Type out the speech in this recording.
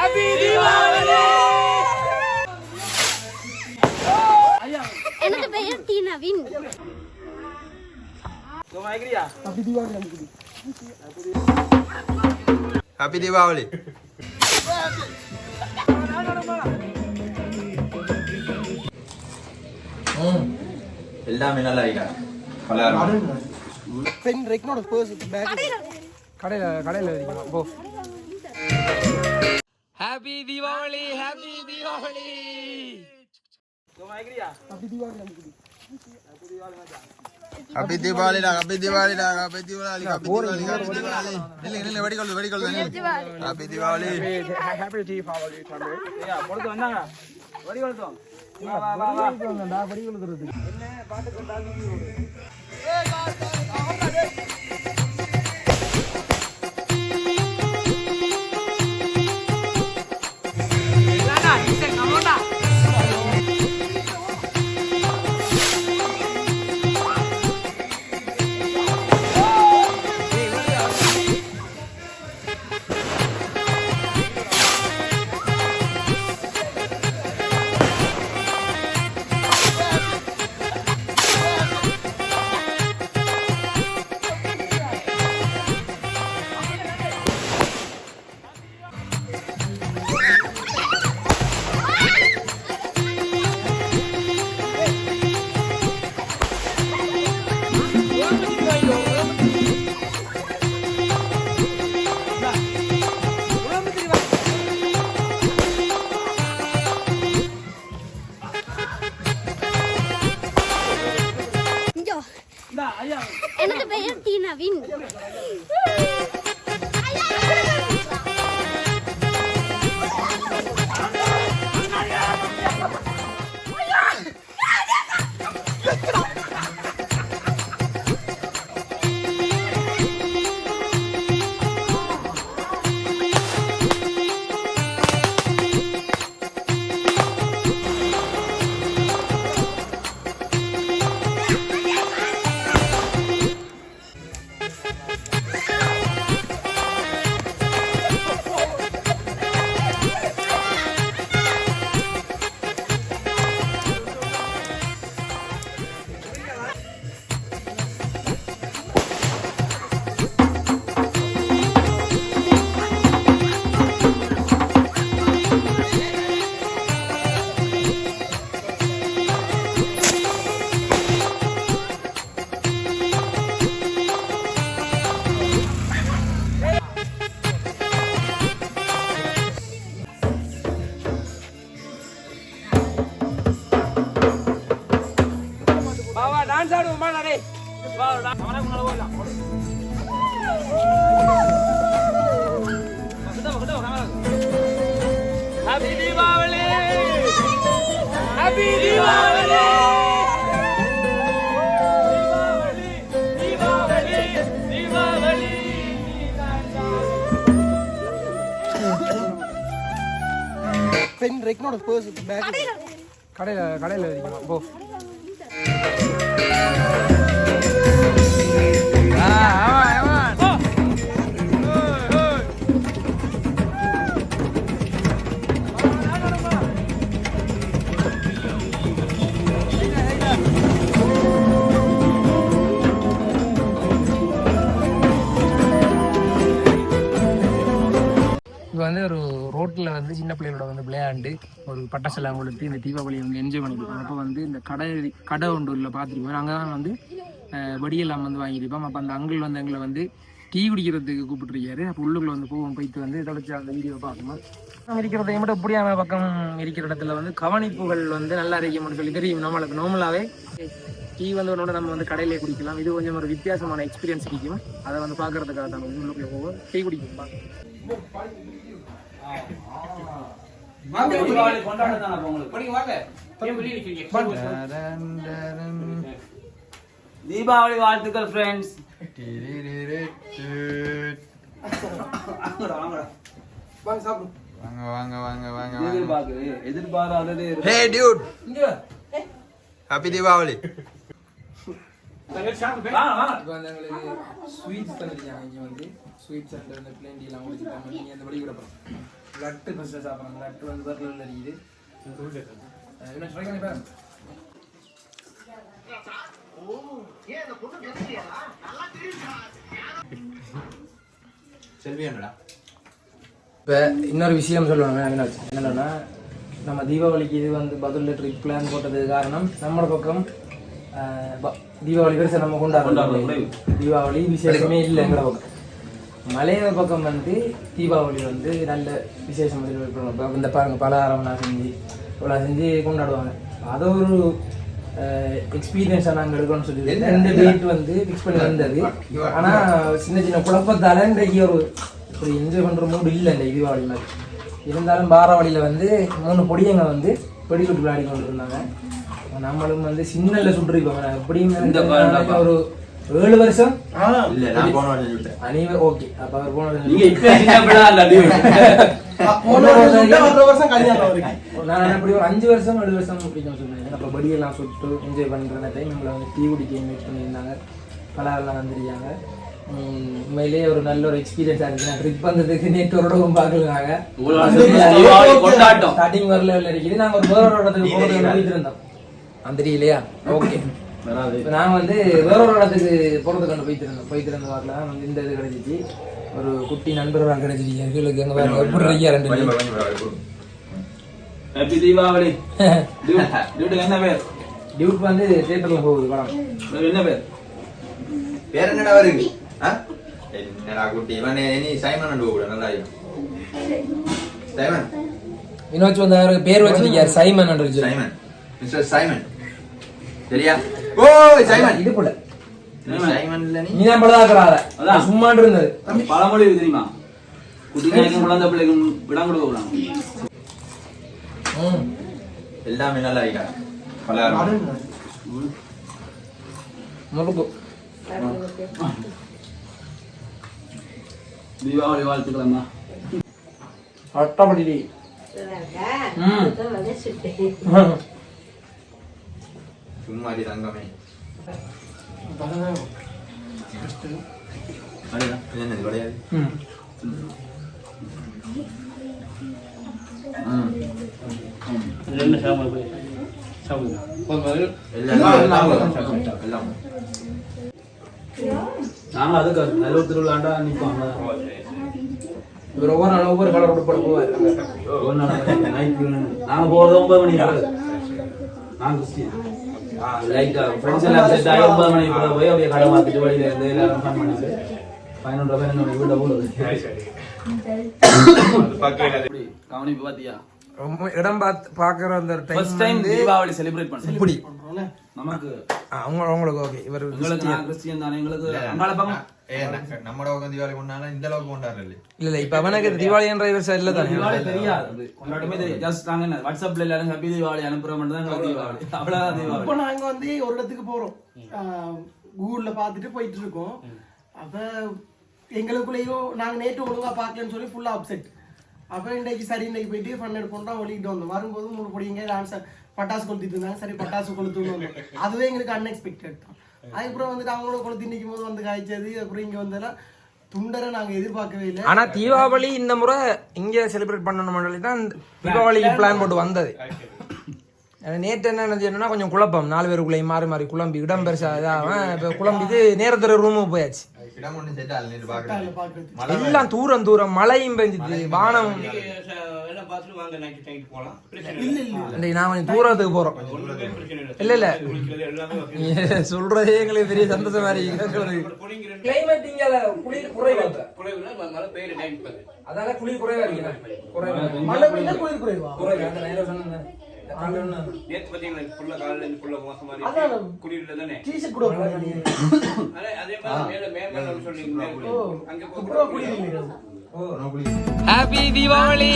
Happy Deepavali. எனக்கு பெயர் D Naveen. Happy Deepavali. Happy Deepavali. எல்லாமே நல்லா இருக்கா பென் ரெக்னோட பர்ஸ் பேக் கடையில இருக்கீங்க போ. Happy Deepavali. Happy Deepavali. Happy Deepavali. Happy Deepavali டா. ஹாப்பி தீபாவளி டா. Happy Deepavali. Happy Deepavali. Happy Deepavali. இல்ல வெடிக்கொள்ளு. ஹாப்பி தீபாவளி. ஹாப்பி தீபாவளி. ஏய் பொறுத்து வந்தாங்க. வெடிக்கொள்ளுதோம். வா வெடிக்கொள்ளுறது. என்ன பாட்டு கொண்டா வீடியோ ஓடு. ஏய் கார் எனக்கு பெயர் டி நவீன். டான்ஸ் ஆடுவோமா நானே வா அவரே முன்னால போலாம் happy Deepavali. Happy Deepavali. Deepavali. Deepavali. Pen ரெக்னோட பர்ஸ் பேக் கடையில இருக்கீங்க போ. இது வந்து ஒரு ரோட்டில் வந்து சின்ன பிள்ளைகளோட வந்து விளையாண்டு ஒரு பட்டாசெல்லாம் கொடுத்து இந்த தீபாவளியை வந்து என்ஜாய் பண்ணியிருப்போம். அப்போ வந்து இந்த கடை ஒன்று உள்ள பார்த்துருப்போம். அங்கே தான் வந்து வடியெல்லாம் வந்து வாங்கியிருப்போம். அப்போ அந்த அங்கிள் வந்து எங்களை வந்து டீ குடிக்கிறதுக்கு கூப்பிட்டுருக்காரு. அப்போ உள்ளுக்குள்ள வந்து போயிட்டு வந்து தொடச்சி அந்த வீடியோ பார்க்கணும். இருக்கிறதை மட்டும் இப்படியான பக்கம் இருக்கிற இடத்துல வந்து கவனிப்புகள் வந்து நல்லா இருக்கும்னு சொல்லி தெரியும். நம்மளுக்கு நார்மலாகவே டீ வந்து ஒன்னோட நம்ம வந்து கடையிலே குடிக்கலாம். இது கொஞ்சம் ஒரு வித்தியாசமான எக்ஸ்பீரியன்ஸ் கிடைக்கும். அதை வந்து பார்க்கறதுக்காக நம்ம உள்ளுக்குள்ளே போவோம். டீ குடிக்கும் தீபாவளி வாழ்த்துக்கள் ஃப்ரெண்ட்ஸ். எதிர்பாராதது. Hey dude, happy Deepavali. Sweets தந்துருக்காங்க. இங்கே வந்து ஸ்வீட்ஸ் அண்ட் பிளேண்டி எல்லாம் முடிச்சுட்டாங்க. நீங்கள் அந்த வழி கூட லட்டு ஃபர்ஸ்ட் சாப்பிடுறோம். லட்டு வந்து பர்ல இருக்குது. என்ன ட்ரை பண்ணி பாருங்க. இப்போ இன்னொரு விஷயம் சொல்லுவாங்க என்னன்னா, நம்ம தீபாவளிக்கு இது வந்து பதில் ட்ரிப் பிளான் போட்டதுக்கு காரணம் நம்மளோட பக்கம் தீபாவளி பெருசாக நம்ம கொண்டாடுறோம். தீபாவளி விசேஷமே இல்லை எங்களோட பக்கம். மலையோட பக்கம் வந்து தீபாவளி வந்து நல்ல விசேஷம் இந்த பாருங்க பலகாரம்லாம் செஞ்சு கொண்டாடுவாங்க. அது ஒரு எக்ஸ்பீரியன்ஸாக நாங்கள் எடுக்கணும்னு சொல்லி 2 டேட் வந்து ஃபிக்ஸ் பண்ணி வந்தது. ஆனால் சின்ன சின்ன குழப்பத்தால் இன்றைக்கு ஒரு என்ஜாய் பண்ணுற மூடு இல்லை இந்த தீபாவளி மாதிரி. இருந்தாலும் பாராவளியில் வந்து 3 பொடியங்க வந்து வெடிச்சுட்டு விளையாடி கொண்டு இருந்தாங்க. நம்மளும் வந்து சின்னல்ல சுட்டுருப்போம். எப்படியும் ஒரு 7 வருஷம் அனைவரும் ஓகே. அப்ப அவர் போன நான் அப்படி ஒரு 5 வருஷம் 7 வருஷம் பிடிக்கும் சொன்னேன். அப்போ படியெல்லாம் சுட்டு என்ஜாய் பண்ணுற டைம் நம்மளை வந்து டீ குடிக்க இன்வைட் பண்ணியிருந்தாங்க. பலரெல்லாம் வந்துருக்காங்க. உண்மையிலேயே ஒரு நல்ல ஒரு எக்ஸ்பீரியன்ஸாக இருந்துச்சு. ட்ரிப் வந்ததுக்கு நேற்றோரோடவும் பார்க்கலாங்க. ஸ்டார்டிங் வரல இருக்குது. நாங்கள் ஒரு வேற இடத்துக்கு போகிறது போயிட்டு இருந்தோம். வந்துடுலையா? ஓகே. நாங்கள் வந்து வேற ஒரு இடத்துக்கு போகிறதுக்கு போயிட்டு இருந்த வாக்கில் தான் வந்து இந்த இது கிடைச்சிச்சு. ஒரு குட்டி நண்பர்களாக கிடைச்சிருக்கு எங்களுக்கு. எங்கள் வேறு எப்படி ஐயா 2 ஹேப்பி தீபாவளி. என்ன பேர்? டியூட் வந்து தியேட்டர்ல போகுது படம். என்ன பேர்? பேர் என்னடா வருது? என்னடா குட்டி இவன் நீ சைமன் அண்ட் கூட நல்லா சைமன் வினோத் வந்து அவருக்கு பேர் வச்சிருக்காரு Simon and Simon. Mister Simon சரியா? ஓ சைமன் இது போல சைமன் இல்ல நீ தான் பலதாக்கறாத. அதான் சும்மா இருந்தது. பழமொழி தெரியுமா? குட்டிகளுக்கு குழந்தை பிள்ளைக்கு விடம் கொடுக்க கூடாது. எல்லாமே நல்லா இருக்கா? பலகாரம் முழுக்கு தீபாவளி வாழ்த்துக்களம்மா. அட்டப்படி சும்மா தங்கமே என்னது கிடையாது. நாங்க அதுக்கு நல்ல திருவிழாண்டா நிற்போம். இவர் ஒவ்வொரு நாள் ஒவ்வொரு கலர் உடுப்பட போவார். நாங்க போறது 9 மணி. நான் கிறிஸ்டியன். லைக் ஃப்ரெண்ட்ஸ் எல்லாம் செட் ஆகி 9 மணி போய் அப்படியே கடை மாத்திட்டு வழியில இருந்து எல்லாரும் ஃபன் பண்ணிட்டு 11 பேர் என்னோட வீட்டை போடுது. கவனிப்பு பாத்தியா? ரொம்ப இடம் பாக்குற அந்த ஃபர்ஸ்ட் டைம் தீபாவளி செலிப்ரேட் பண்றோம். இப்படி நமக்கு அவங்களுக்கு ஓகே. இவர் கிறிஸ்டியன் தானே. எங்களுக்கு அங்கால பக்கம் நம்மட உட்காந்து தீபாவளி கொண்டாடலாம். இந்த அளவுக்கு கொண்டாடல. இல்ல இப்ப அவனுக்கு தீபாவளி என்ற இவர் சைடுல தான் தீபாவளி தெரியாது. கொண்டாடமே தெரியாது. ஜஸ்ட் நாங்க என்ன வாட்ஸ்அப்ல எல்லாரும் ஹாப்பி தீபாவளி அனுப்புற மட்டும் தான் எங்களுக்கு தீபாவளி. அவ்வளவுதான் தீபாவளி. இப்போ நாங்க வந்து ஒரு இடத்துக்கு போறோம். கூகுள்ல பாத்துட்டு போயிட்டு இருக்கோம். அப்ப எங்களுக்குள்ளேயோ நாங்க நேற்று ஒழுங்கா பாக்கலன்னு சொல்லி ஃபுல்லா அப்செட். அப்ப இன்னைக்கு போயிட்டு ஃபன் எடுப்போம் தான் ஒழிக்கிட்டு வந்தோம். வரும்போது 3 பொடிங்க டான்ஸ் பட்டாசு கொளுத்திட்டு இருந்தாங்க. சரி பட்டாசு கொளுத்து வந்தோம். அதுவே எங்களுக்கு அன்எக்ஸ்பெக்டட் தான். அதுக்கப்புறம் வந்துட்டு அவங்களோட கொளுத்தி நிற்கும் போது வந்து காய்ச்சது. அப்புறம் இங்க வந்தெல்லாம் துண்டரை நாங்க எதிர்பார்க்கவே இல்லை. ஆனா தீபாவளி இந்த முறை இங்க செலிப்ரேட் பண்ணணும் தான் தீபாவளி பிளான் போட்டு வந்தது. நேற்று என்ன நினைச்சேன்னா கொஞ்சம் குழப்பம். 4 பேருக்குள்ளேயும் மாறி மாறி குழம்பி இடம் பெருசா இதாகும். இப்போ குழம்பிது நேரத்துல ரூமுக்கு போயாச்சு. எல்லாம் தூரம் மழையும் பெஞ்சிது. வானம் நான் கொஞ்சம் தூரத்துக்கு போறோம். இல்ல சொல்றதே எங்களுக்கு பெரிய சந்தோஷமா இருக்கு. கிளைமேட் இங்க குளிர் குறைவா அதால குளிர் குறைவா இருக்கு. மழை பெய்தா குளிர் குறைவா அந்த நேரம் சொன்ன நேத்து பாத்தீங்களா ஃபுல்லா காலையில இருந்து ஃபுல்லா மோசமா இருக்கு. குளிர்ல தானே டீ-ஷர்ட் கூட போடுறீங்க. அதே மாதிரி மேல சொல்றீங்க அங்க குளிர் இல்ல. ஹாப்பி தீபாவளி.